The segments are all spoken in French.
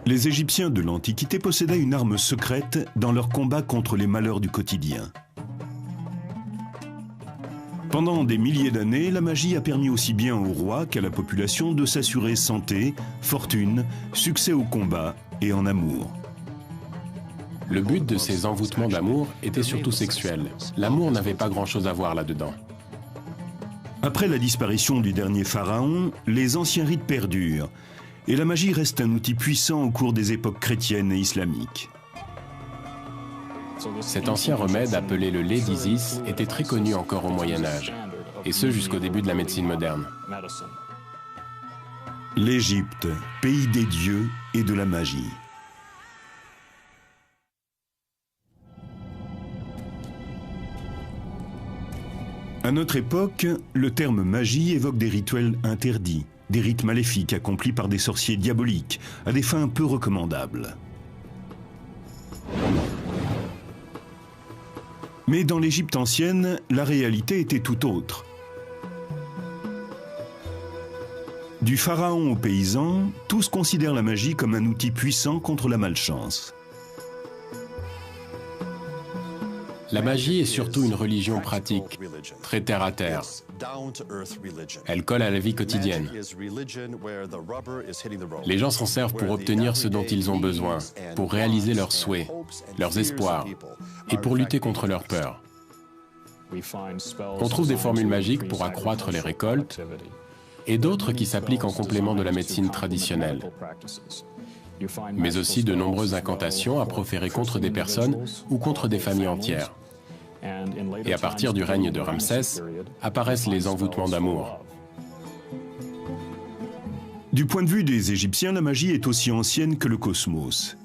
Les Égyptiens de l'Antiquité possédaient une arme secrète dans leur combat contre les malheurs du quotidien. Pendant des milliers d'années, la magie a permis aussi bien aux rois qu'à la population de s'assurer santé, fortune, succès au combat et en amour. Le but de ces envoûtements d'amour était surtout sexuel. L'amour n'avait pas grand-chose à voir là-dedans. Après la disparition du dernier pharaon, les anciens rites perdurent, et la magie reste un outil puissant au cours des époques chrétiennes et islamiques. Cet ancien remède appelé le lait d'Isis était très connu encore au Moyen-Âge, et ce jusqu'au début de la médecine moderne. L'Égypte, pays des dieux et de la magie. À notre époque, le terme magie évoque des rituels interdits, des rites maléfiques accomplis par des sorciers diaboliques, à des fins peu recommandables. Mais dans l'Égypte ancienne, la réalité était tout autre. Du pharaon aux paysans, tous considèrent la magie comme un outil puissant contre la malchance. La magie est surtout une religion pratique, très terre à terre. Elle colle à la vie quotidienne. Les gens s'en servent pour obtenir ce dont ils ont besoin, pour réaliser leurs souhaits, leurs espoirs, et pour lutter contre leurs peurs. On trouve des formules magiques pour accroître les récoltes, et d'autres qui s'appliquent en complément de la médecine traditionnelle. Mais aussi de nombreuses incantations à proférer contre des personnes ou contre des familles entières. Et à partir du règne de Ramsès, apparaissent les envoûtements d'amour. Du point de vue des Égyptiens, la magie est aussi ancienne que le cosmos.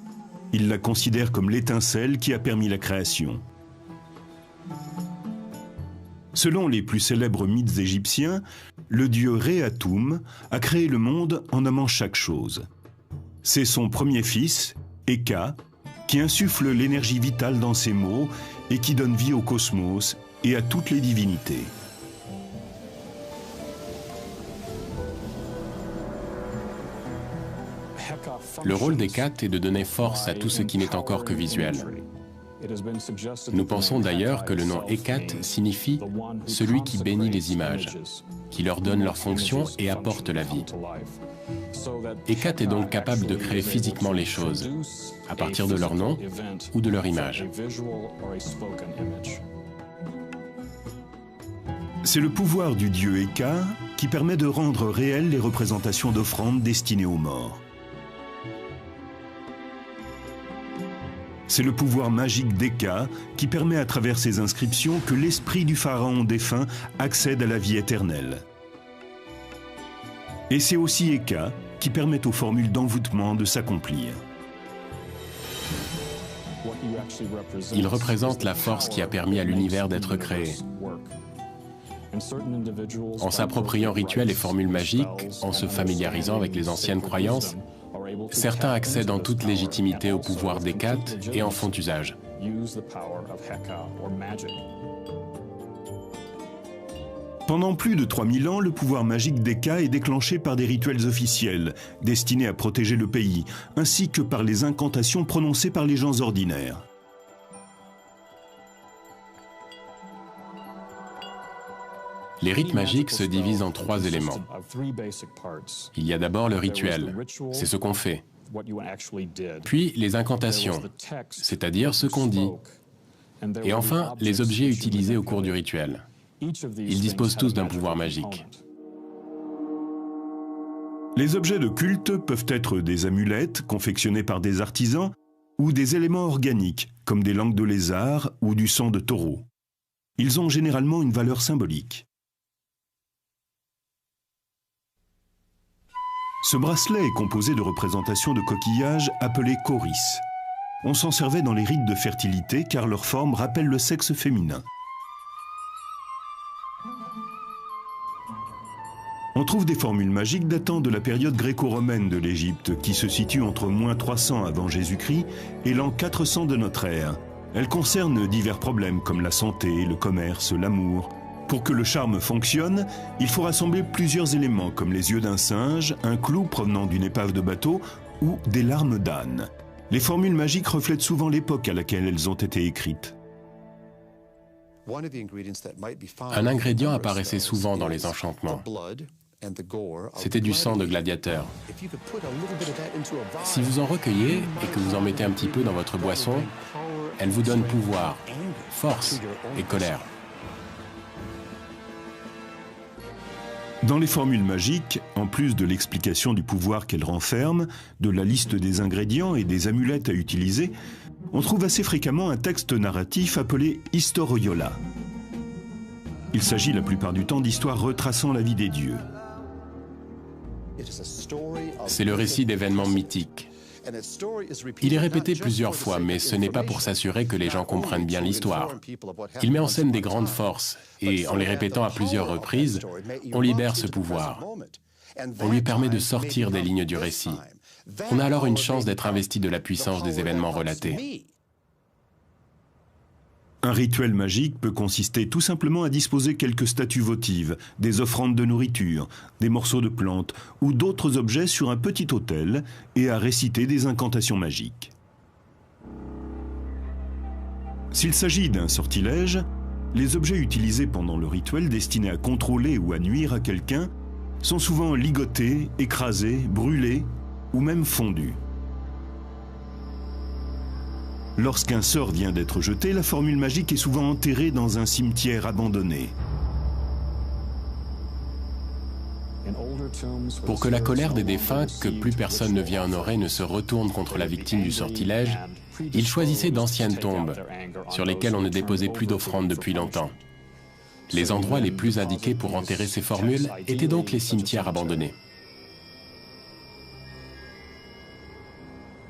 Ils la considèrent comme l'étincelle qui a permis la création. Selon les plus célèbres mythes égyptiens, le dieu Ré-Atoum a créé le monde en nommant chaque chose. C'est son premier fils, Eka, qui insuffle l'énergie vitale dans ses mots et qui donne vie au cosmos et à toutes les divinités. Le rôle d'Hécate est de donner force à tout ce qui n'est encore que visuel. Nous pensons d'ailleurs que le nom Hécate signifie « celui qui bénit les images », qui leur donne leur fonction et apporte la vie. Hécate est donc capable de créer physiquement les choses, à partir de leur nom ou de leur image. C'est le pouvoir du dieu Eka qui permet de rendre réelles les représentations d'offrandes destinées aux morts. C'est le pouvoir magique d'Eka qui permet à travers ces inscriptions que l'esprit du pharaon défunt accède à la vie éternelle. Et c'est aussi Eka qui permet aux formules d'envoûtement de s'accomplir. Il représente la force qui a permis à l'univers d'être créé. En s'appropriant rituels et formules magiques, en se familiarisant avec les anciennes croyances, certains accèdent en toute légitimité au pouvoir d'Hécate et en font usage. Pendant plus de 3000 ans, le pouvoir magique d'Eka est déclenché par des rituels officiels, destinés à protéger le pays, ainsi que par les incantations prononcées par les gens ordinaires. Les rites magiques se divisent en 3 éléments. Il y a d'abord le rituel, c'est ce qu'on fait. Puis les incantations, c'est-à-dire ce qu'on dit. Et enfin, les objets utilisés au cours du rituel. Ils disposent tous d'un pouvoir magique. Les objets de culte peuvent être des amulettes confectionnées par des artisans ou des éléments organiques, comme des langues de lézard ou du sang de taureau. Ils ont généralement une valeur symbolique. Ce bracelet est composé de représentations de coquillages appelés choris. On s'en servait dans les rites de fertilité car leur forme rappelle le sexe féminin. On trouve des formules magiques datant de la période gréco-romaine de l'Égypte, qui se situe entre -300 avant Jésus-Christ et l'an 400 de notre ère. Elles concernent divers problèmes comme la santé, le commerce, l'amour. Pour que le charme fonctionne, il faut rassembler plusieurs éléments comme les yeux d'un singe, un clou provenant d'une épave de bateau ou des larmes d'âne. Les formules magiques reflètent souvent l'époque à laquelle elles ont été écrites. Un ingrédient apparaissait souvent dans les enchantements. C'était du sang de gladiateur. Si vous en recueillez et que vous en mettez un petit peu dans votre boisson, elle vous donne pouvoir, force et colère. Dans les formules magiques, en plus de l'explication du pouvoir qu'elles renferment, de la liste des ingrédients et des amulettes à utiliser, on trouve assez fréquemment un texte narratif appelé historiola. Il s'agit la plupart du temps d'histoires retraçant la vie des dieux. C'est le récit d'événements mythiques. Il est répété plusieurs fois, mais ce n'est pas pour s'assurer que les gens comprennent bien l'histoire. Il met en scène des grandes forces, et en les répétant à plusieurs reprises, on libère ce pouvoir. On lui permet de sortir des lignes du récit. On a alors une chance d'être investi de la puissance des événements relatés. Un rituel magique peut consister tout simplement à disposer quelques statues votives, des offrandes de nourriture, des morceaux de plantes ou d'autres objets sur un petit autel et à réciter des incantations magiques. S'il s'agit d'un sortilège, les objets utilisés pendant le rituel destinés à contrôler ou à nuire à quelqu'un sont souvent ligotés, écrasés, brûlés ou même fondus. Lorsqu'un sort vient d'être jeté, la formule magique est souvent enterrée dans un cimetière abandonné. Pour que la colère des défunts, que plus personne ne vient honorer, ne se retourne contre la victime du sortilège, ils choisissaient d'anciennes tombes, sur lesquelles on ne déposait plus d'offrandes depuis longtemps. Les endroits les plus indiqués pour enterrer ces formules étaient donc les cimetières abandonnés.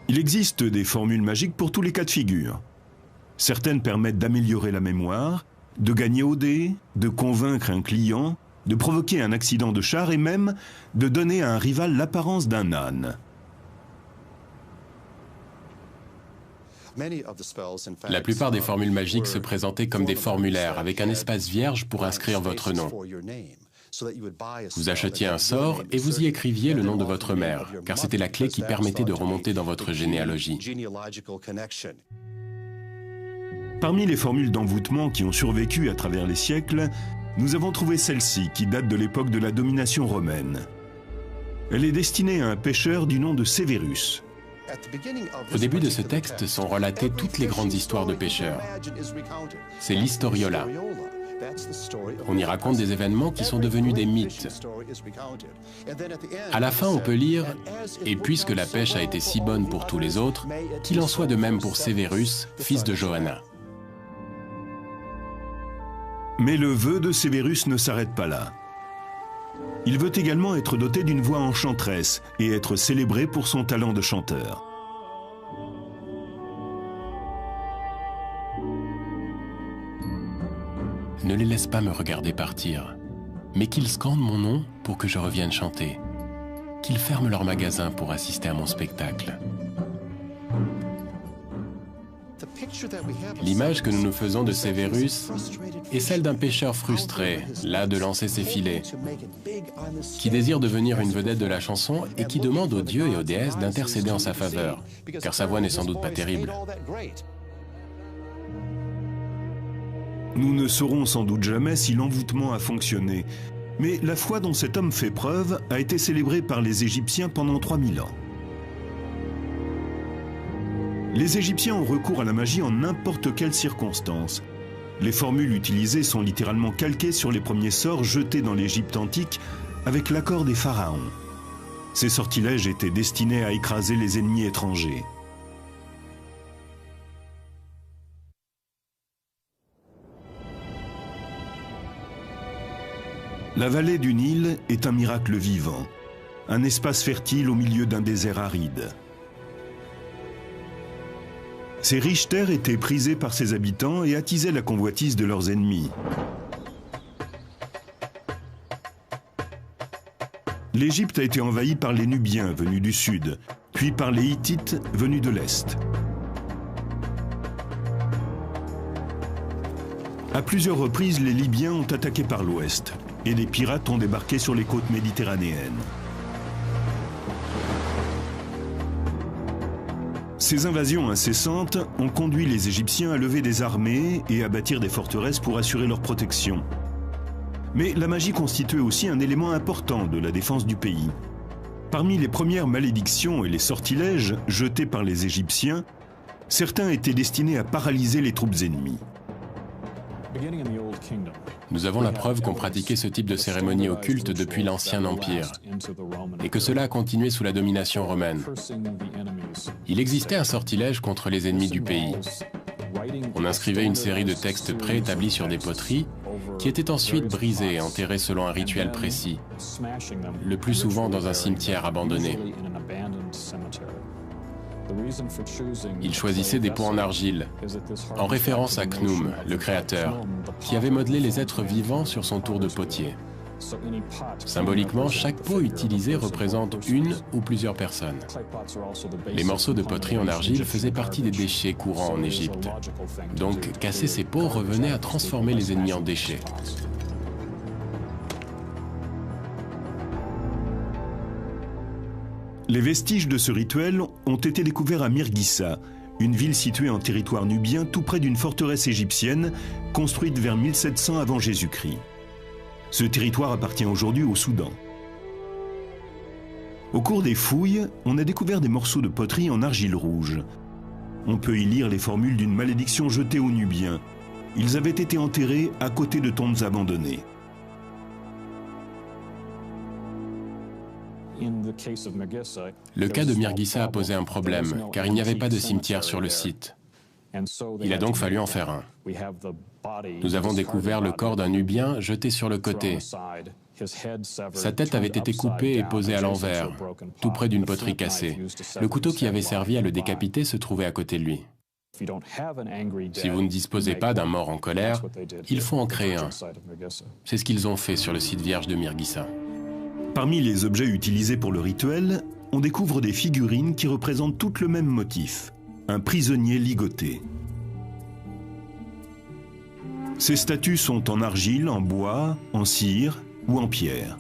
Il existe des formules magiques pour tous les cas de figure. Certaines permettent d'améliorer la mémoire, de gagner au dé, de convaincre un client, de provoquer un accident de char et même de donner à un rival l'apparence d'un âne. La plupart des formules magiques se présentaient comme des formulaires avec un espace vierge pour inscrire votre nom. Vous achetiez un sort et vous y écriviez le nom de votre mère, car c'était la clé qui permettait de remonter dans votre généalogie. Parmi les formules d'envoûtement qui ont survécu à travers les siècles, nous avons trouvé celle-ci qui date de l'époque de la domination romaine. Elle est destinée à un pêcheur du nom de Sévérus. Au début de ce texte sont relatées toutes les grandes histoires de pêcheurs. C'est l'historiola. On y raconte des événements qui sont devenus des mythes. À la fin, on peut lire « Et puisque la pêche a été si bonne pour tous les autres, qu'il en soit de même pour Sévérus, fils de Johanna. » Mais le vœu de Sévérus ne s'arrête pas là. Il veut également être doté d'une voix enchanteresse et être célébré pour son talent de chanteur. Ne les laisse pas me regarder partir, mais qu'ils scandent mon nom pour que je revienne chanter, qu'ils ferment leur magasin pour assister à mon spectacle. L'image que nous nous faisons de Sévérus est celle d'un pêcheur frustré, las de lancer ses filets, qui désire devenir une vedette de la chanson et qui demande aux dieux et aux déesses d'intercéder en sa faveur, car sa voix n'est sans doute pas terrible. Nous ne saurons sans doute jamais si l'envoûtement a fonctionné, mais la foi dont cet homme fait preuve a été célébrée par les Égyptiens pendant 3000 ans. Les Égyptiens ont recours à la magie en n'importe quelle circonstance. Les formules utilisées sont littéralement calquées sur les premiers sorts jetés dans l'Égypte antique avec l'accord des pharaons. Ces sortilèges étaient destinés à écraser les ennemis étrangers. La vallée du Nil est un miracle vivant, un espace fertile au milieu d'un désert aride. Ces riches terres étaient prisées par ses habitants et attisaient la convoitise de leurs ennemis. L'Égypte a été envahie par les Nubiens venus du sud, puis par les Hittites venus de l'est. À plusieurs reprises, les Libyens ont attaqué par l'ouest et des pirates ont débarqué sur les côtes méditerranéennes. Ces invasions incessantes ont conduit les Égyptiens à lever des armées et à bâtir des forteresses pour assurer leur protection. Mais la magie constituait aussi un élément important de la défense du pays. Parmi les premières malédictions et les sortilèges jetés par les Égyptiens, certains étaient destinés à paralyser les troupes ennemies. Nous avons la preuve qu'on pratiquait ce type de cérémonie occulte depuis l'Ancien Empire et que cela a continué sous la domination romaine. Il existait un sortilège contre les ennemis du pays. On inscrivait une série de textes préétablis sur des poteries qui étaient ensuite brisés et enterrés selon un rituel précis, le plus souvent dans un cimetière abandonné. Il choisissait des pots en argile, en référence à Khnum, le créateur, qui avait modelé les êtres vivants sur son tour de potier. Symboliquement, chaque pot utilisé représente une ou plusieurs personnes. Les morceaux de poterie en argile faisaient partie des déchets courants en Égypte. Donc, casser ces pots revenait à transformer les ennemis en déchets. Les vestiges de ce rituel ont été découverts à Mirghissa, une ville située en territoire nubien tout près d'une forteresse égyptienne construite vers 1700 avant Jésus-Christ. Ce territoire appartient aujourd'hui au Soudan. Au cours des fouilles, on a découvert des morceaux de poterie en argile rouge. On peut y lire les formules d'une malédiction jetée aux Nubiens. Ils avaient été enterrés à côté de tombes abandonnées. Le cas de Mirghissa a posé un problème, car il n'y avait pas de cimetière sur le site. Il a donc fallu en faire un. Nous avons découvert le corps d'un Nubien jeté sur le côté. Sa tête avait été coupée et posée à l'envers, tout près d'une poterie cassée. Le couteau qui avait servi à le décapiter se trouvait à côté de lui. Si vous ne disposez pas d'un mort en colère, il faut en créer un. C'est ce qu'ils ont fait sur le site vierge de Mirghissa. Parmi les objets utilisés pour le rituel, on découvre des figurines qui représentent toutes le même motif, un prisonnier ligoté. Ces statues sont en argile, en bois, en cire ou en pierre.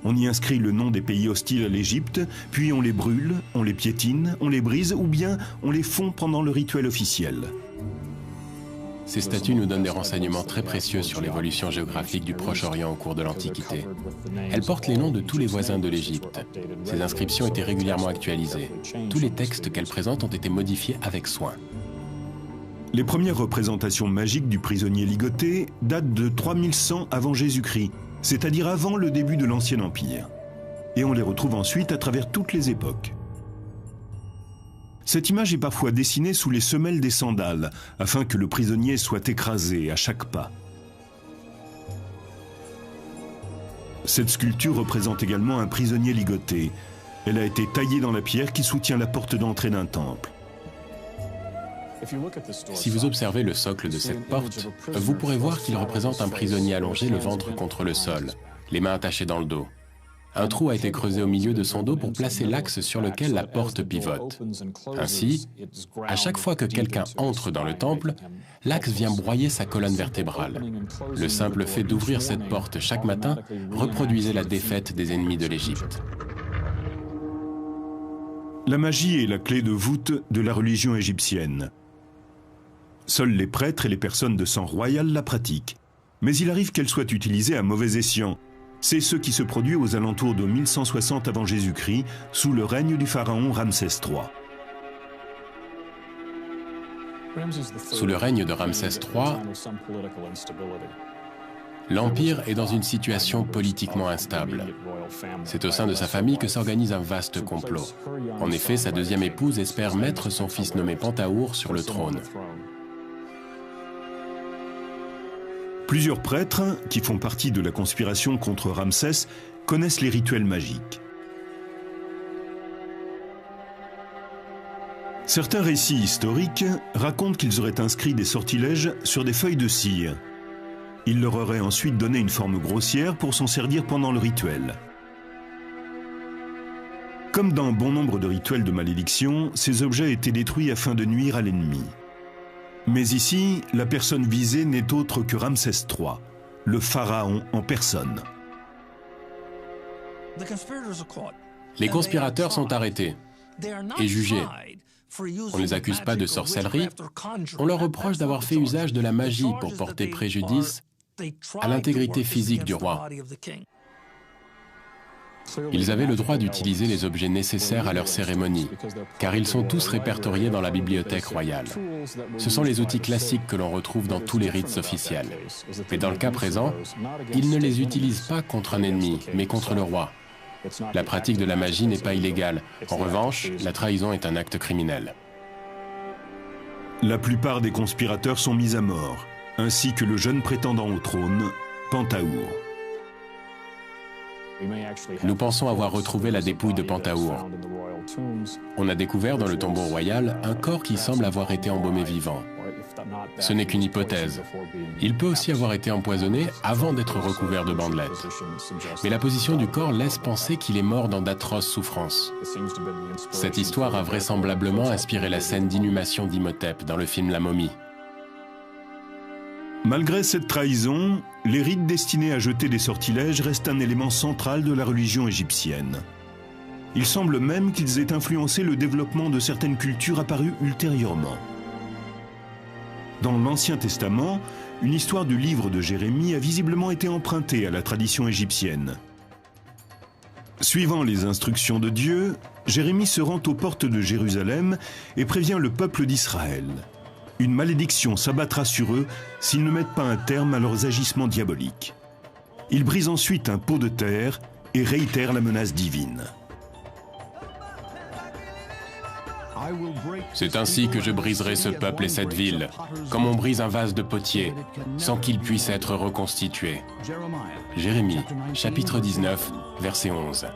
On y inscrit le nom des pays hostiles à l'Égypte, puis on les brûle, on les piétine, on les brise ou bien on les fond pendant le rituel officiel. Ces statues nous donnent des renseignements très précieux sur l'évolution géographique du Proche-Orient au cours de l'Antiquité. Elles portent les noms de tous les voisins de l'Égypte. Ces inscriptions étaient régulièrement actualisées. Tous les textes qu'elles présentent ont été modifiés avec soin. Les premières représentations magiques du prisonnier ligoté datent de 3100 avant Jésus-Christ, c'est-à-dire avant le début de l'Ancien Empire. Et on les retrouve ensuite à travers toutes les époques. Cette image est parfois dessinée sous les semelles des sandales, afin que le prisonnier soit écrasé à chaque pas. Cette sculpture représente également un prisonnier ligoté. Elle a été taillée dans la pierre qui soutient la porte d'entrée d'un temple. Si vous observez le socle de cette porte, vous pourrez voir qu'il représente un prisonnier allongé le ventre contre le sol, les mains attachées dans le dos. Un trou a été creusé au milieu de son dos pour placer l'axe sur lequel la porte pivote. Ainsi, à chaque fois que quelqu'un entre dans le temple, l'axe vient broyer sa colonne vertébrale. Le simple fait d'ouvrir cette porte chaque matin reproduisait la défaite des ennemis de l'Égypte. La magie est la clé de voûte de la religion égyptienne. Seuls les prêtres et les personnes de sang royal la pratiquent. Mais il arrive qu'elle soit utilisée à mauvais escient. C'est ce qui se produit aux alentours de 1160 avant Jésus-Christ, sous le règne du pharaon Ramsès III. Sous le règne de Ramsès III, l'Empire est dans une situation politiquement instable. C'est au sein de sa famille que s'organise un vaste complot. En effet, sa deuxième épouse espère mettre son fils nommé Pentahour sur le trône. Plusieurs prêtres, qui font partie de la conspiration contre Ramsès, connaissent les rituels magiques. Certains récits historiques racontent qu'ils auraient inscrit des sortilèges sur des feuilles de cire. Ils leur auraient ensuite donné une forme grossière pour s'en servir pendant le rituel. Comme dans bon nombre de rituels de malédiction, ces objets étaient détruits afin de nuire à l'ennemi. Mais ici, la personne visée n'est autre que Ramsès III, le pharaon en personne. Les conspirateurs sont arrêtés et jugés. On ne les accuse pas de sorcellerie, on leur reproche d'avoir fait usage de la magie pour porter préjudice à l'intégrité physique du roi. Ils avaient le droit d'utiliser les objets nécessaires à leur cérémonie, car ils sont tous répertoriés dans la bibliothèque royale. Ce sont les outils classiques que l'on retrouve dans tous les rites officiels. Mais dans le cas présent, ils ne les utilisent pas contre un ennemi, mais contre le roi. La pratique de la magie n'est pas illégale. En revanche, la trahison est un acte criminel. La plupart des conspirateurs sont mis à mort, ainsi que le jeune prétendant au trône, Pantaour. Nous pensons avoir retrouvé la dépouille de Pantaour. On a découvert dans le tombeau royal un corps qui semble avoir été embaumé vivant. Ce n'est qu'une hypothèse. Il peut aussi avoir été empoisonné avant d'être recouvert de bandelettes. Mais la position du corps laisse penser qu'il est mort dans d'atroces souffrances. Cette histoire a vraisemblablement inspiré la scène d'inhumation d'Imhotep dans le film La Momie. Malgré cette trahison, les rites destinés à jeter des sortilèges restent un élément central de la religion égyptienne. Il semble même qu'ils aient influencé le développement de certaines cultures apparues ultérieurement. Dans l'Ancien Testament, une histoire du livre de Jérémie a visiblement été empruntée à la tradition égyptienne. Suivant les instructions de Dieu, Jérémie se rend aux portes de Jérusalem et prévient le peuple d'Israël. Une malédiction s'abattra sur eux s'ils ne mettent pas un terme à leurs agissements diaboliques. Il brise ensuite un pot de terre et réitère la menace divine. C'est ainsi que je briserai ce peuple et cette ville, comme on brise un vase de potier, sans qu'il puisse être reconstitué. Jérémie, chapitre 19, verset 11.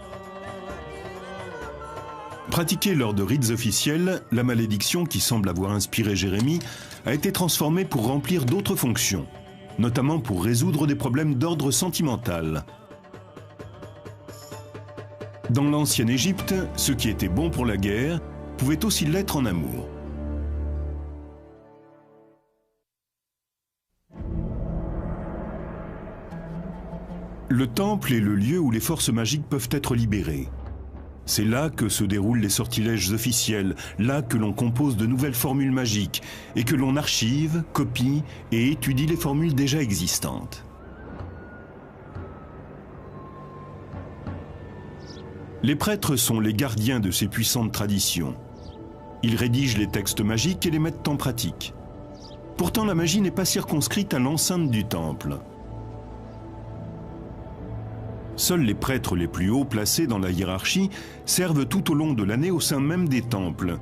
Pratiquée lors de rites officiels, la malédiction qui semble avoir inspiré Jérémie a été transformée pour remplir d'autres fonctions, notamment pour résoudre des problèmes d'ordre sentimental. Dans l'ancienne Égypte, ce qui était bon pour la guerre pouvait aussi l'être en amour. Le temple est le lieu où les forces magiques peuvent être libérées. C'est là que se déroulent les sortilèges officiels, là que l'on compose de nouvelles formules magiques et que l'on archive, copie et étudie les formules déjà existantes. Les prêtres sont les gardiens de ces puissantes traditions. Ils rédigent les textes magiques et les mettent en pratique. Pourtant, la magie n'est pas circonscrite à l'enceinte du temple. Seuls les prêtres les plus hauts placés dans la hiérarchie servent tout au long de l'année au sein même des temples.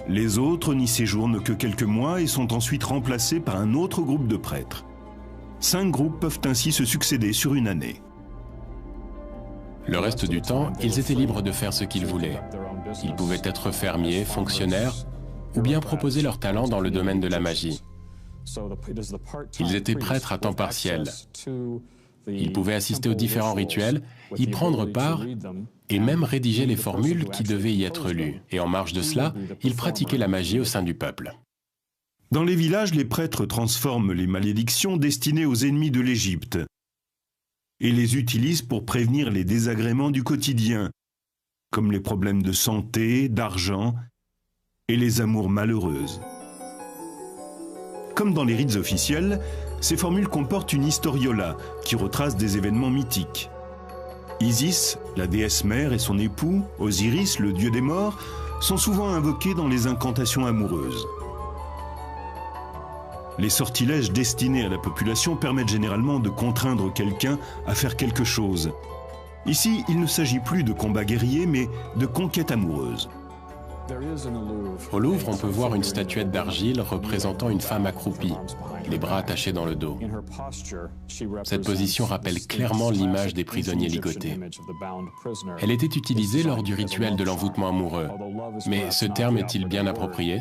Les autres n'y séjournent que quelques mois et sont ensuite remplacés par un autre groupe de prêtres. 5 groupes peuvent ainsi se succéder sur une année. Le reste du temps, ils étaient libres de faire ce qu'ils voulaient. Ils pouvaient être fermiers, fonctionnaires, ou bien proposer leur talent dans le domaine de la magie. Ils étaient prêtres à temps partiel. Ils pouvaient assister aux différents rituels, y prendre part et même rédiger les formules qui devaient y être lues. Et en marge de cela, ils pratiquaient la magie au sein du peuple. Dans les villages, les prêtres transforment les malédictions destinées aux ennemis de l'Égypte et les utilisent pour prévenir les désagréments du quotidien, comme les problèmes de santé, d'argent et les amours malheureuses. Comme dans les rites officiels, ces formules comportent une historiola qui retrace des événements mythiques. Isis, la déesse mère, et son époux, Osiris, le dieu des morts, sont souvent invoqués dans les incantations amoureuses. Les sortilèges destinés à la population permettent généralement de contraindre quelqu'un à faire quelque chose. Ici, il ne s'agit plus de combat guerrier, mais de conquête amoureuse. Au Louvre, on peut voir une statuette d'argile représentant une femme accroupie, les bras attachés dans le dos. Cette position rappelle clairement l'image des prisonniers ligotés. Elle était utilisée lors du rituel de l'envoûtement amoureux. Mais ce terme est-il bien approprié ?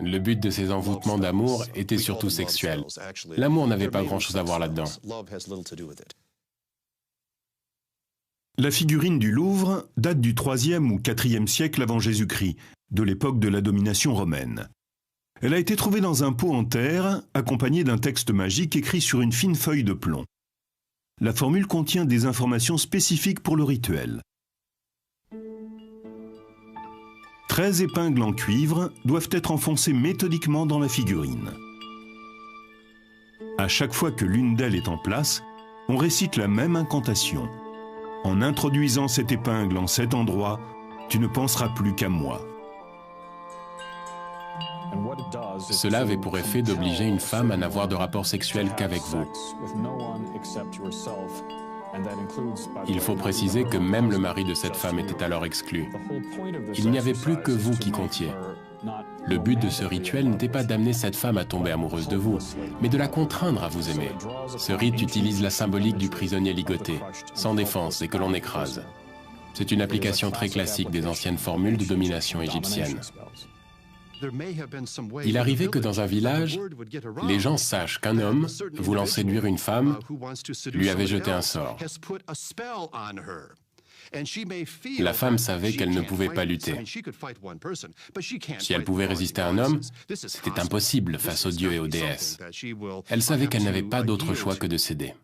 Le but de ces envoûtements d'amour était surtout sexuel. L'amour n'avait pas grand-chose à voir là-dedans. La figurine du Louvre date du IIIe ou IVe siècle avant Jésus-Christ, de l'époque de la domination romaine. Elle a été trouvée dans un pot en terre, accompagnée d'un texte magique écrit sur une fine feuille de plomb. La formule contient des informations spécifiques pour le rituel. 13 épingles en cuivre doivent être enfoncées méthodiquement dans la figurine. À chaque fois que l'une d'elles est en place, on récite la même incantation. En introduisant cette épingle en cet endroit, tu ne penseras plus qu'à moi. Cela avait pour effet d'obliger une femme à n'avoir de rapport sexuel qu'avec vous. Il faut préciser que même le mari de cette femme était alors exclu. Il n'y avait plus que vous qui comptiez. Le but de ce rituel n'était pas d'amener cette femme à tomber amoureuse de vous, mais de la contraindre à vous aimer. Ce rite utilise la symbolique du prisonnier ligoté, sans défense et que l'on écrase. C'est une application très classique des anciennes formules de domination égyptienne. Il arrivait que dans un village, les gens sachent qu'un homme, voulant séduire une femme, lui avait jeté un sort. La femme savait qu'elle ne pouvait pas lutter. Si elle pouvait résister à un homme, c'était impossible face aux dieux et aux déesses. Elle savait qu'elle n'avait pas d'autre choix que de céder.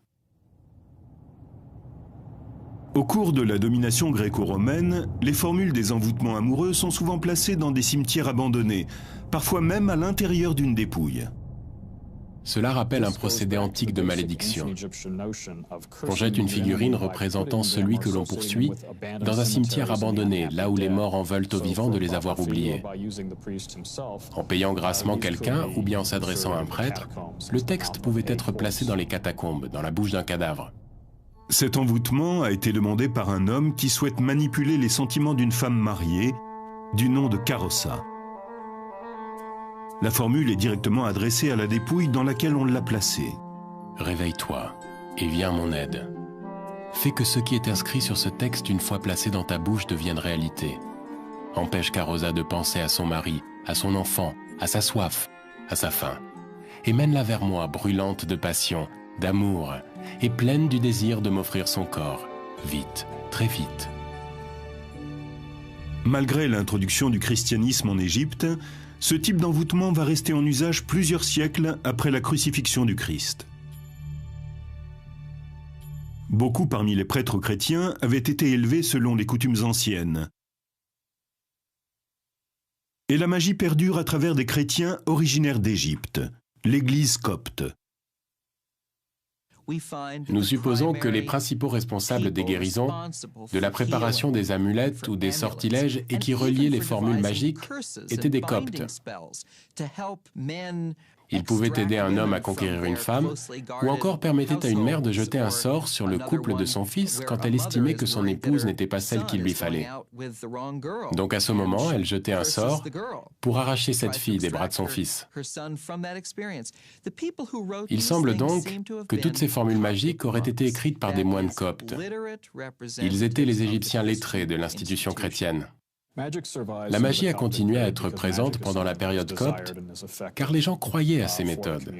Au cours de la domination gréco-romaine, les formules des envoûtements amoureux sont souvent placées dans des cimetières abandonnés, parfois même à l'intérieur d'une dépouille. Cela rappelle un procédé antique de malédiction. On jette une figurine représentant celui que l'on poursuit dans un cimetière abandonné, là où les morts en veulent aux vivants de les avoir oubliés. En payant grassement quelqu'un ou bien en s'adressant à un prêtre, le texte pouvait être placé dans les catacombes, dans la bouche d'un cadavre. Cet envoûtement a été demandé par un homme qui souhaite manipuler les sentiments d'une femme mariée, du nom de Karossa. La formule est directement adressée à la dépouille dans laquelle on l'a placée. Réveille-toi et viens à mon aide. Fais que ce qui est inscrit sur ce texte une fois placé dans ta bouche devienne réalité. Empêche Karossa de penser à son mari, à son enfant, à sa soif, à sa faim. Et mène-la vers moi, brûlante de passion, d'amour, et pleine du désir de m'offrir son corps. Vite, très vite. Malgré l'introduction du christianisme en Égypte, ce type d'envoûtement va rester en usage plusieurs siècles après la crucifixion du Christ. Beaucoup parmi les prêtres chrétiens avaient été élevés selon les coutumes anciennes. Et la magie perdure à travers des chrétiens originaires d'Égypte, l'Église copte. Nous supposons que les principaux responsables des guérisons, de la préparation des amulettes ou des sortilèges et qui reliaient les formules magiques étaient des coptes. Ils pouvaient aider un homme à conquérir une femme, ou encore permettaient à une mère de jeter un sort sur le couple de son fils quand elle estimait que son épouse n'était pas celle qu'il lui fallait. Donc à ce moment, elle jetait un sort pour arracher cette fille des bras de son fils. Il semble donc que toutes ces formules magiques auraient été écrites par des moines coptes. Ils étaient les Égyptiens lettrés de l'institution chrétienne. La magie a continué à être présente pendant la période copte, car les gens croyaient à ces méthodes.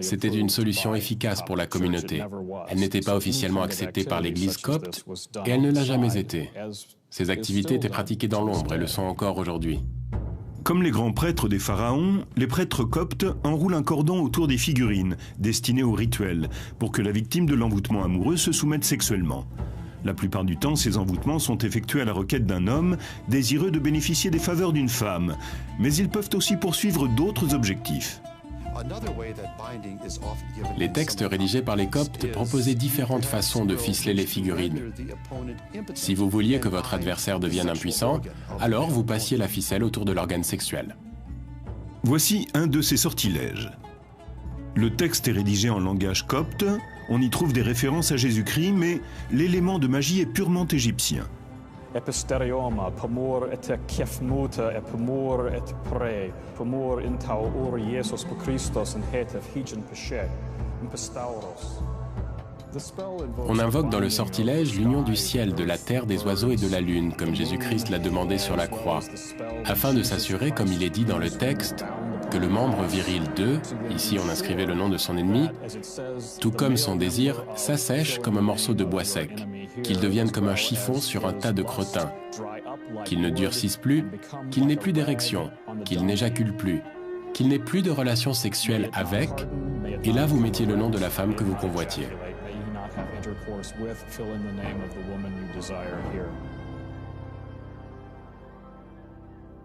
C'était une solution efficace pour la communauté. Elle n'était pas officiellement acceptée par l'Église copte, et elle ne l'a jamais été. Ces activités étaient pratiquées dans l'ombre et le sont encore aujourd'hui. Comme les grands prêtres des pharaons, les prêtres coptes enroulent un cordon autour des figurines, destinées au rituel, pour que la victime de l'envoûtement amoureux se soumette sexuellement. La plupart du temps, ces envoûtements sont effectués à la requête d'un homme désireux de bénéficier des faveurs d'une femme, mais ils peuvent aussi poursuivre d'autres objectifs. Les textes rédigés par les coptes proposaient différentes façons de ficeler les figurines. Si vous vouliez que votre adversaire devienne impuissant, alors vous passiez la ficelle autour de l'organe sexuel. Voici un de ces sortilèges. Le texte est rédigé en langage copte, on y trouve des références à Jésus-Christ, mais l'élément de magie est purement égyptien. On invoque dans le sortilège l'union du ciel, de la terre, des oiseaux et de la lune, comme Jésus-Christ l'a demandé sur la croix, afin de s'assurer, comme il est dit dans le texte, que le membre viril d'eux, ici on inscrivait le nom de son ennemi, tout comme son désir, s'assèche comme un morceau de bois sec, qu'il devienne comme un chiffon sur un tas de crottins, qu'il ne durcisse plus, qu'il n'ait plus d'érection, qu'il n'éjacule plus, qu'il n'ait plus de relations sexuelles avec, et là vous mettiez le nom de la femme que vous convoitiez.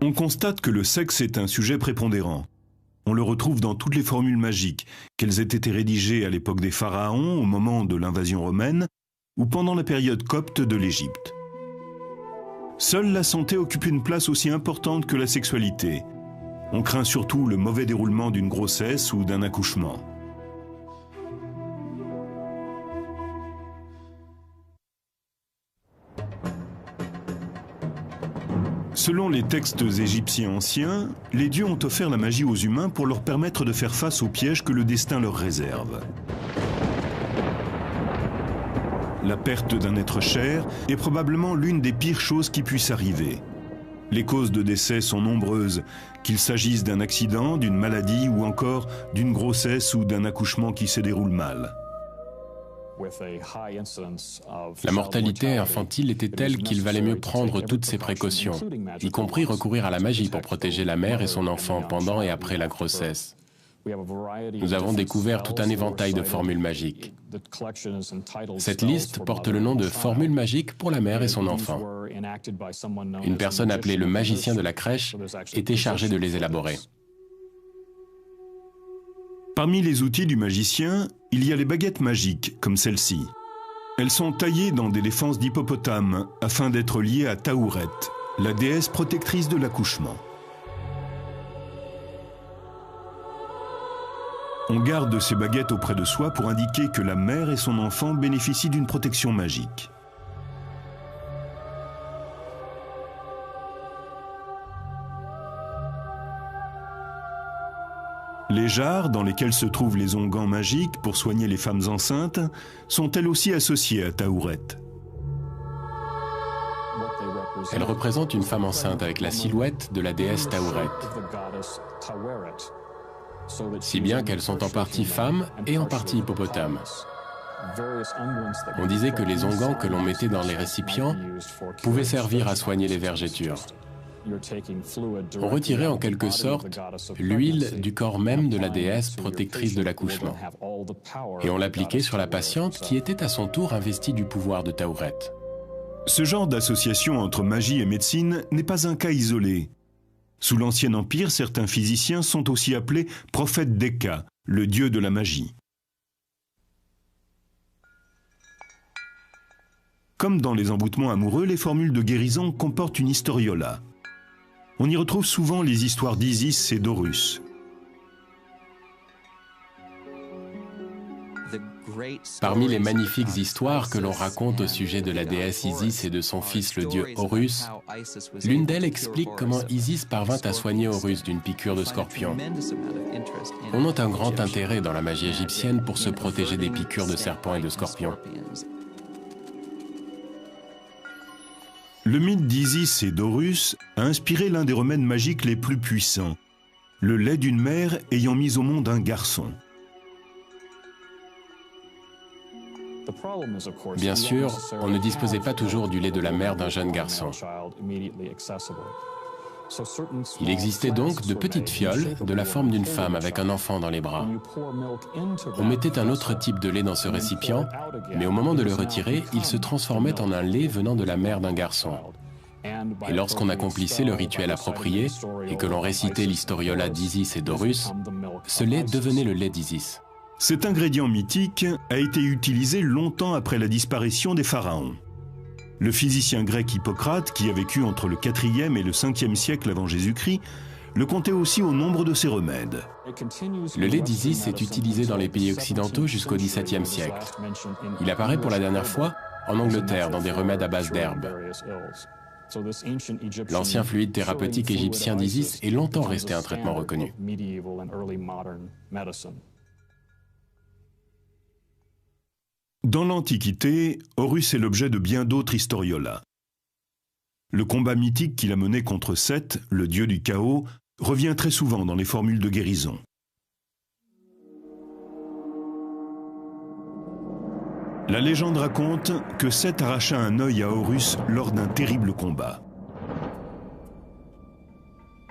On constate que le sexe est un sujet prépondérant. On le retrouve dans toutes les formules magiques, qu'elles aient été rédigées à l'époque des pharaons, au moment de l'invasion romaine, ou pendant la période copte de l'Égypte. Seule la santé occupe une place aussi importante que la sexualité. On craint surtout le mauvais déroulement d'une grossesse ou d'un accouchement. Selon les textes égyptiens anciens, les dieux ont offert la magie aux humains pour leur permettre de faire face aux pièges que le destin leur réserve. La perte d'un être cher est probablement l'une des pires choses qui puissent arriver. Les causes de décès sont nombreuses, qu'il s'agisse d'un accident, d'une maladie ou encore d'une grossesse ou d'un accouchement qui se déroule mal. La mortalité infantile était telle qu'il valait mieux prendre toutes ces précautions, y compris recourir à la magie pour protéger la mère et son enfant pendant et après la grossesse. Nous avons découvert tout un éventail de formules magiques. Cette liste porte le nom de formules magiques pour la mère et son enfant. Une personne appelée le magicien de la crèche était chargée de les élaborer. Parmi les outils du magicien, il y a les baguettes magiques, comme celle-ci. Elles sont taillées dans des défenses d'hippopotame afin d'être liées à Taouret, la déesse protectrice de l'accouchement. On garde ces baguettes auprès de soi pour indiquer que la mère et son enfant bénéficient d'une protection magique. Les jarres, dans lesquelles se trouvent les onguents magiques pour soigner les femmes enceintes, sont elles aussi associées à Taouret. Elle représente une femme enceinte avec la silhouette de la déesse Taouret. Si bien qu'elles sont en partie femmes et en partie hippopotames. On disait que les onguents que l'on mettait dans les récipients pouvaient servir à soigner les vergetures. On retirait en quelque sorte l'huile du corps même de la déesse protectrice de l'accouchement. Et on l'appliquait sur la patiente qui était à son tour investie du pouvoir de Taouret. Ce genre d'association entre magie et médecine n'est pas un cas isolé. Sous l'Ancien Empire, certains physiciens sont aussi appelés prophètes d'Eka, le dieu de la magie. Comme dans les emboutements amoureux, les formules de guérison comportent une historiola. On y retrouve souvent les histoires d'Isis et d'Horus. Parmi les magnifiques histoires que l'on raconte au sujet de la déesse Isis et de son fils le dieu Horus, l'une d'elles explique comment Isis parvint à soigner Horus d'une piqûre de scorpion. On note un grand intérêt dans la magie égyptienne pour se protéger des piqûres de serpents et de scorpions. Le mythe d'Isis et d'Horus a inspiré l'un des remèdes magiques les plus puissants, le lait d'une mère ayant mis au monde un garçon. Bien sûr, on ne disposait pas toujours du lait de la mère d'un jeune garçon. Il existait donc de petites fioles de la forme d'une femme avec un enfant dans les bras. On mettait un autre type de lait dans ce récipient, mais au moment de le retirer, il se transformait en un lait venant de la mère d'un garçon. Et lorsqu'on accomplissait le rituel approprié et que l'on récitait l'historiola d'Isis et d'Horus, ce lait devenait le lait d'Isis. Cet ingrédient mythique a été utilisé longtemps après la disparition des pharaons. Le physicien grec Hippocrate, qui a vécu entre le 4e et le 5e siècle avant Jésus-Christ, le comptait aussi au nombre de ses remèdes. Le lait d'Isis est utilisé dans les pays occidentaux jusqu'au XVIIe siècle. Il apparaît pour la dernière fois en Angleterre dans des remèdes à base d'herbes. L'ancien fluide thérapeutique égyptien d'Isis est longtemps resté un traitement reconnu. Dans l'Antiquité, Horus est l'objet de bien d'autres historiolas. Le combat mythique qu'il a mené contre Seth, le dieu du chaos, revient très souvent dans les formules de guérison. La légende raconte que Seth arracha un œil à Horus lors d'un terrible combat.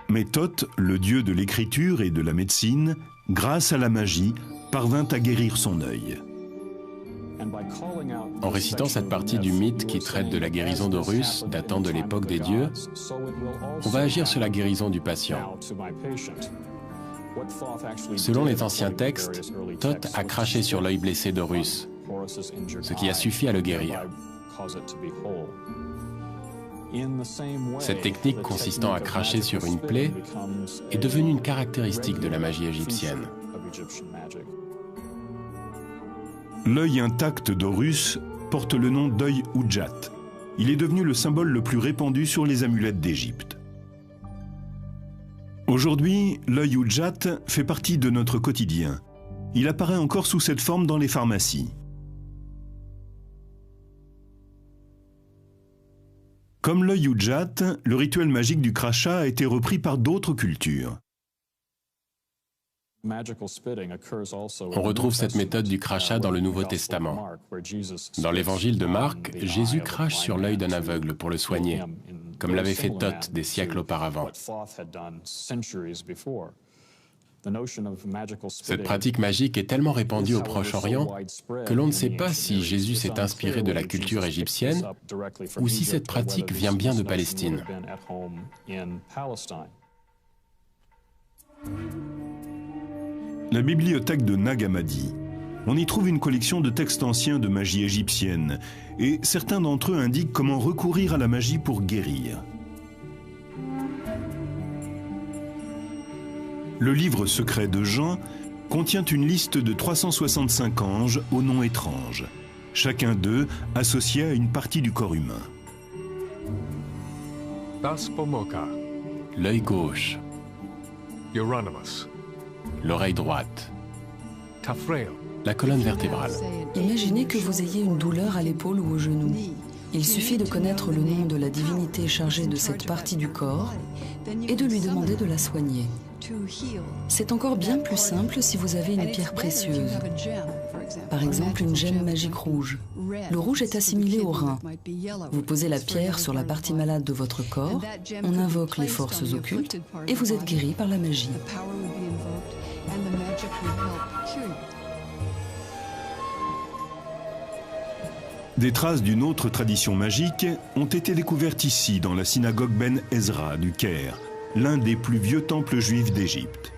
Mais Thoth, le dieu de l'écriture et de la médecine, grâce à la magie, parvint à guérir son œil. En récitant cette partie du mythe qui traite de la guérison d'Horus, datant de l'époque des dieux, on va agir sur la guérison du patient. Selon les anciens textes, Thoth a craché sur l'œil blessé d'Horus, ce qui a suffi à le guérir. Cette technique consistant à cracher sur une plaie est devenue une caractéristique de la magie égyptienne. L'œil intact d'Horus porte le nom d'œil Udjat. Il est devenu le symbole le plus répandu sur les amulettes d'Égypte. Aujourd'hui, l'œil Udjat fait partie de notre quotidien. Il apparaît encore sous cette forme dans les pharmacies. Comme l'œil Udjat, le rituel magique du crachat a été repris par d'autres cultures. On retrouve cette méthode du crachat dans le Nouveau Testament. Dans l'évangile de Marc, Jésus crache sur l'œil d'un aveugle pour le soigner, comme l'avait fait Thoth des siècles auparavant. Cette pratique magique est tellement répandue au Proche-Orient que l'on ne sait pas si Jésus s'est inspiré de la culture égyptienne ou si cette pratique vient bien de Palestine. La bibliothèque de Nag Hammadi. On y trouve une collection de textes anciens de magie égyptienne, et certains d'entre eux indiquent comment recourir à la magie pour guérir. Le livre secret de Jean contient une liste de 365 anges aux noms étranges, chacun d'eux associé à une partie du corps humain. L'œil gauche, Euronymous, l'oreille droite, la colonne vertébrale. Imaginez que vous ayez une douleur à l'épaule ou au genou. Il suffit de connaître le nom de la divinité chargée de cette partie du corps et de lui demander de la soigner. C'est encore bien plus simple si vous avez une pierre précieuse, par exemple une gemme magique rouge. Le rouge est assimilé au rein. Vous posez la pierre sur la partie malade de votre corps, on invoque les forces occultes et vous êtes guéri par la magie. Des traces d'une autre tradition magique ont été découvertes ici, dans la synagogue Ben Ezra du Caire, l'un des plus vieux temples juifs d'Égypte.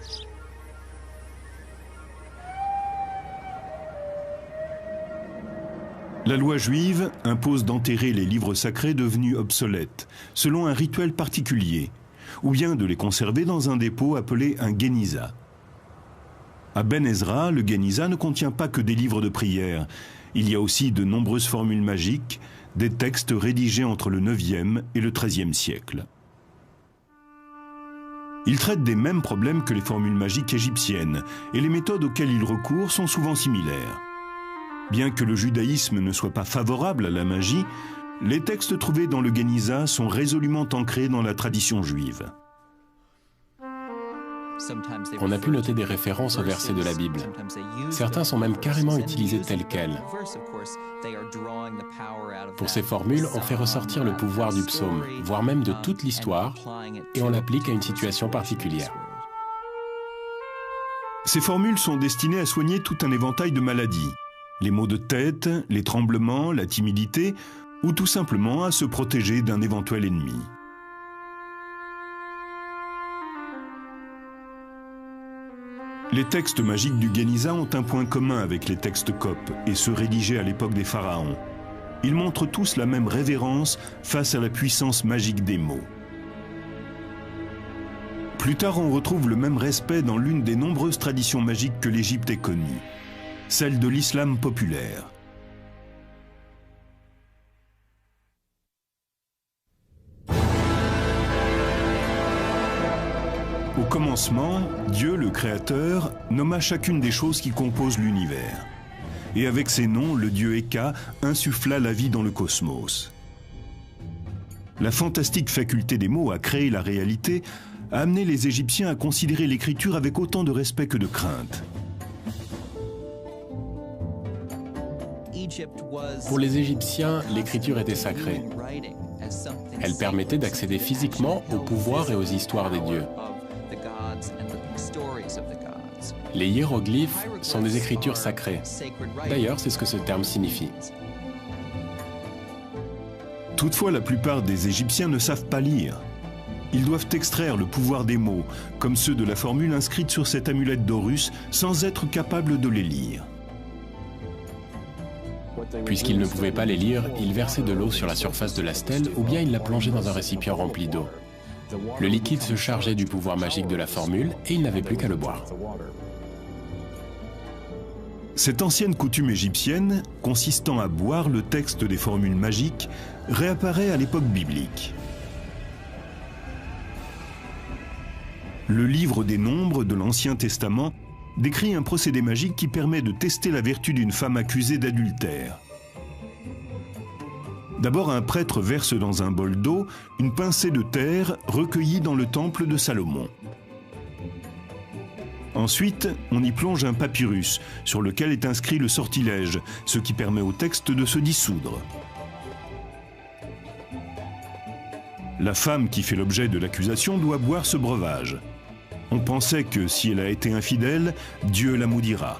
La loi juive impose d'enterrer les livres sacrés devenus obsolètes, selon un rituel particulier, ou bien de les conserver dans un dépôt appelé un Géniza. À Ben Ezra, le Géniza ne contient pas que des livres de prière. Il y a aussi de nombreuses formules magiques, des textes rédigés entre le 9e et le 13e siècle. Il traite des mêmes problèmes que les formules magiques égyptiennes, et les méthodes auxquelles il recourt sont souvent similaires. Bien que le judaïsme ne soit pas favorable à la magie, les textes trouvés dans le Géniza sont résolument ancrés dans la tradition juive. On a pu noter des références aux versets de la Bible. Certains sont même carrément utilisés tels quels. Pour ces formules, on fait ressortir le pouvoir du psaume, voire même de toute l'histoire, et on l'applique à une situation particulière. Ces formules sont destinées à soigner tout un éventail de maladies. Les maux de tête, les tremblements, la timidité, ou tout simplement à se protéger d'un éventuel ennemi. Les textes magiques du Géniza ont un point commun avec les textes coptes et ceux rédigés à l'époque des pharaons. Ils montrent tous la même révérence face à la puissance magique des mots. Plus tard, on retrouve le même respect dans l'une des nombreuses traditions magiques que l'Égypte ait connues, celle de l'islam populaire. Au commencement, Dieu, le Créateur, nomma chacune des choses qui composent l'univers. Et avec ces noms, le dieu Eka insuffla la vie dans le cosmos. La fantastique faculté des mots à créer la réalité a amené les Égyptiens à considérer l'écriture avec autant de respect que de crainte. Pour les Égyptiens, l'écriture était sacrée. Elle permettait d'accéder physiquement au pouvoir et aux histoires des dieux. Les hiéroglyphes sont des écritures sacrées. D'ailleurs, c'est ce que ce terme signifie. Toutefois, la plupart des Égyptiens ne savent pas lire. Ils doivent extraire le pouvoir des mots, comme ceux de la formule inscrite sur cette amulette d'Horus, sans être capables de les lire. Puisqu'ils ne pouvaient pas les lire, ils versaient de l'eau sur la surface de la stèle ou bien ils la plongeaient dans un récipient rempli d'eau. Le liquide se chargeait du pouvoir magique de la formule et ils n'avaient plus qu'à le boire. Cette ancienne coutume égyptienne, consistant à boire le texte des formules magiques, réapparaît à l'époque biblique. Le livre des Nombres de l'Ancien Testament décrit un procédé magique qui permet de tester la vertu d'une femme accusée d'adultère. D'abord, un prêtre verse dans un bol d'eau une pincée de terre recueillie dans le temple de Salomon. Ensuite, on y plonge un papyrus sur lequel est inscrit le sortilège, ce qui permet au texte de se dissoudre. La femme qui fait l'objet de l'accusation doit boire ce breuvage. On pensait que si elle a été infidèle, Dieu la maudira.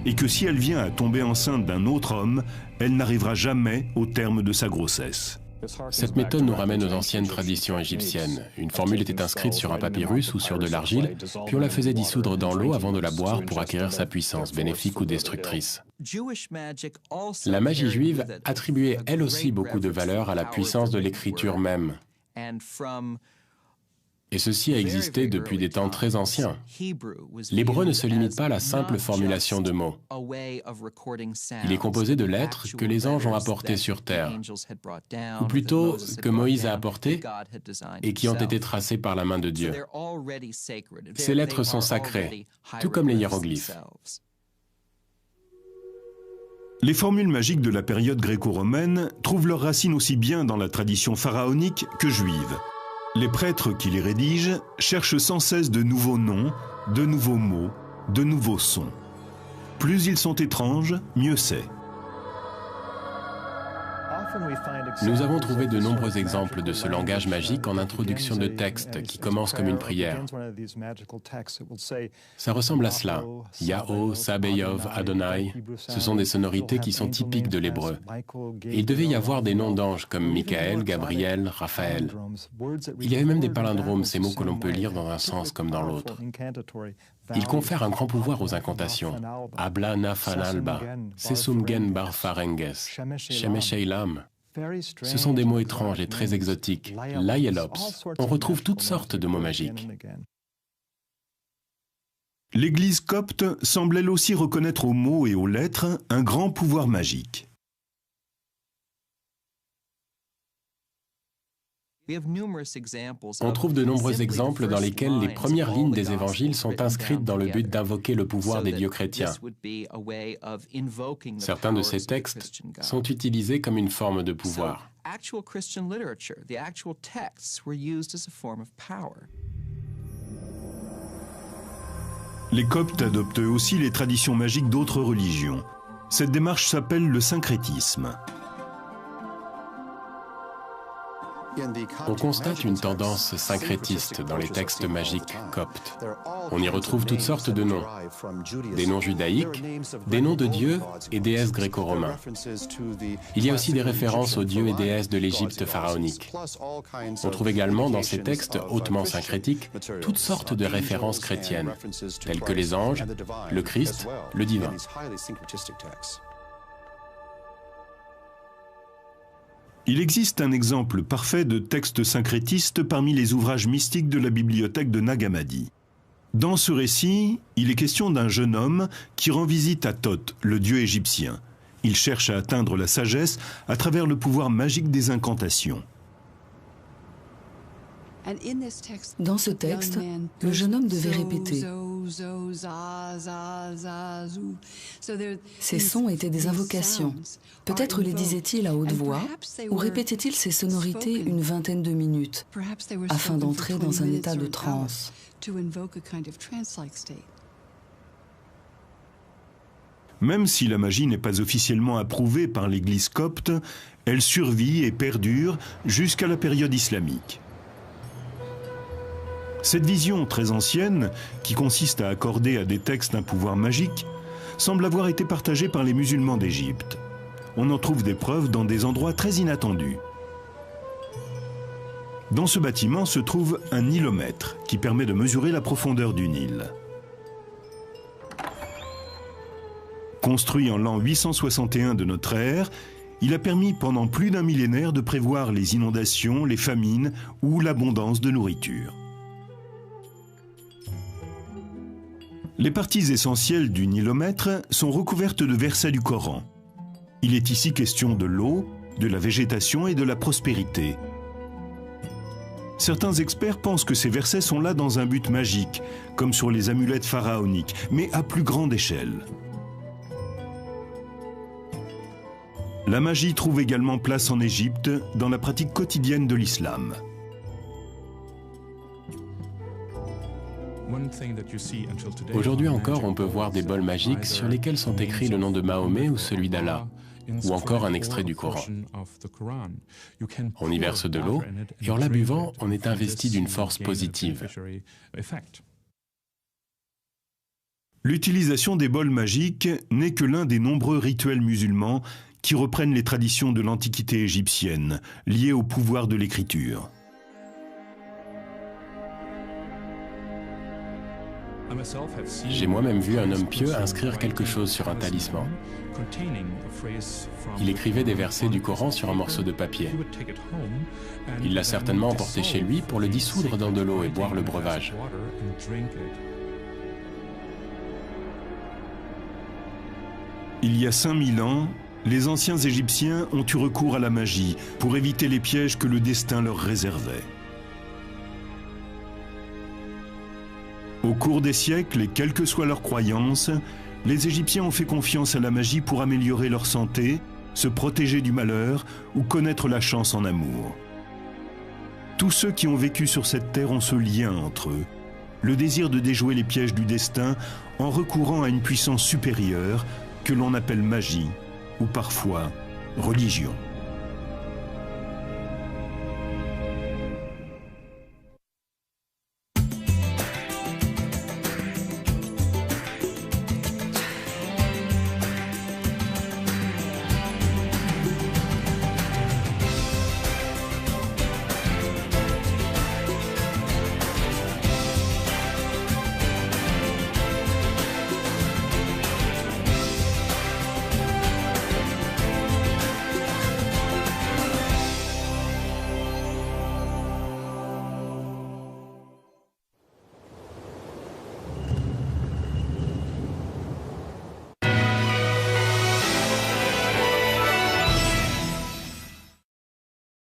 Et que si elle vient à tomber enceinte d'un autre homme, elle n'arrivera jamais au terme de sa grossesse. Cette méthode nous ramène aux anciennes traditions égyptiennes. Une formule était inscrite sur un papyrus ou sur de l'argile, puis on la faisait dissoudre dans l'eau avant de la boire pour acquérir sa puissance, bénéfique ou destructrice. La magie juive attribuait elle aussi beaucoup de valeur à la puissance de l'écriture même. Et ceci a existé depuis des temps très anciens. L'hébreu ne se limite pas à la simple formulation de mots. Il est composé de lettres que les anges ont apportées sur terre, ou plutôt que Moïse a apportées et qui ont été tracées par la main de Dieu. Ces lettres sont sacrées, tout comme les hiéroglyphes. Les formules magiques de la période gréco-romaine trouvent leurs racines aussi bien dans la tradition pharaonique que juive. Les prêtres qui les rédigent cherchent sans cesse de nouveaux noms, de nouveaux mots, de nouveaux sons. Plus ils sont étranges, mieux c'est. Nous avons trouvé de nombreux exemples de ce langage magique en introduction de textes qui commencent comme une prière. Ça ressemble à cela. Yahoo, Sabeyov, Adonai, ce sont des sonorités qui sont typiques de l'hébreu. Et il devait y avoir des noms d'anges comme Michael, Gabriel, Raphaël. Il y avait même des palindromes, ces mots que l'on peut lire dans un sens comme dans l'autre. Il confère un grand pouvoir aux incantations. Abla Nafanalba, Sesumgen Barfarenges, Shemesheilam. Ce sont des mots étranges et très exotiques. Laielops. On retrouve toutes sortes de mots magiques. L'Église copte semble elle aussi reconnaître aux mots et aux lettres un grand pouvoir magique. On trouve de nombreux exemples dans lesquels les premières lignes des évangiles sont inscrites dans le but d'invoquer le pouvoir des dieux chrétiens. Certains de ces textes sont utilisés comme une forme de pouvoir. Les Coptes adoptent aussi les traditions magiques d'autres religions. Cette démarche s'appelle le syncrétisme. On constate une tendance syncrétiste dans les textes magiques coptes. On y retrouve toutes sortes de noms. Des noms judaïques, des noms de dieux et déesses gréco-romains. Il y a aussi des références aux dieux et déesses de l'Égypte pharaonique. On trouve également dans ces textes hautement syncrétiques toutes sortes de références chrétiennes, telles que les anges, le Christ, le divin. Il existe un exemple parfait de texte syncrétiste parmi les ouvrages mystiques de la bibliothèque de Nag Hammadi. Dans ce récit, il est question d'un jeune homme qui rend visite à Thoth, le dieu égyptien. Il cherche à atteindre la sagesse à travers le pouvoir magique des incantations. Dans ce texte, le jeune homme devait répéter. Ces sons étaient des invocations. Peut-être les disait-il à haute voix, ou répétait-il ces sonorités une vingtaine de minutes, afin d'entrer dans un état de transe. Même si la magie n'est pas officiellement approuvée par l'Église copte, elle survit et perdure jusqu'à la période islamique. Cette vision très ancienne, qui consiste à accorder à des textes un pouvoir magique, semble avoir été partagée par les musulmans d'Égypte. On en trouve des preuves dans des endroits très inattendus. Dans ce bâtiment se trouve un nilomètre qui permet de mesurer la profondeur du Nil. Construit en l'an 861 de notre ère, il a permis pendant plus d'un millénaire de prévoir les inondations, les famines ou l'abondance de nourriture. Les parties essentielles du nilomètre sont recouvertes de versets du Coran. Il est ici question de l'eau, de la végétation et de la prospérité. Certains experts pensent que ces versets sont là dans un but magique, comme sur les amulettes pharaoniques, mais à plus grande échelle. La magie trouve également place en Égypte dans la pratique quotidienne de l'islam. Aujourd'hui encore, on peut voir des bols magiques sur lesquels sont écrits le nom de Mahomet ou celui d'Allah, ou encore un extrait du Coran. On y verse de l'eau, et en la buvant, on est investi d'une force positive. L'utilisation des bols magiques n'est que l'un des nombreux rituels musulmans qui reprennent les traditions de l'Antiquité égyptienne, liées au pouvoir de l'écriture. J'ai moi-même vu un homme pieux inscrire quelque chose sur un talisman. Il écrivait des versets du Coran sur un morceau de papier. Il l'a certainement emporté chez lui pour le dissoudre dans de l'eau et boire le breuvage. Il y a 5000 ans, les anciens Égyptiens ont eu recours à la magie pour éviter les pièges que le destin leur réservait. Au cours des siècles, et quelles que soient leurs croyances, les Égyptiens ont fait confiance à la magie pour améliorer leur santé, se protéger du malheur ou connaître la chance en amour. Tous ceux qui ont vécu sur cette terre ont ce lien entre eux, le désir de déjouer les pièges du destin en recourant à une puissance supérieure que l'on appelle magie ou parfois religion.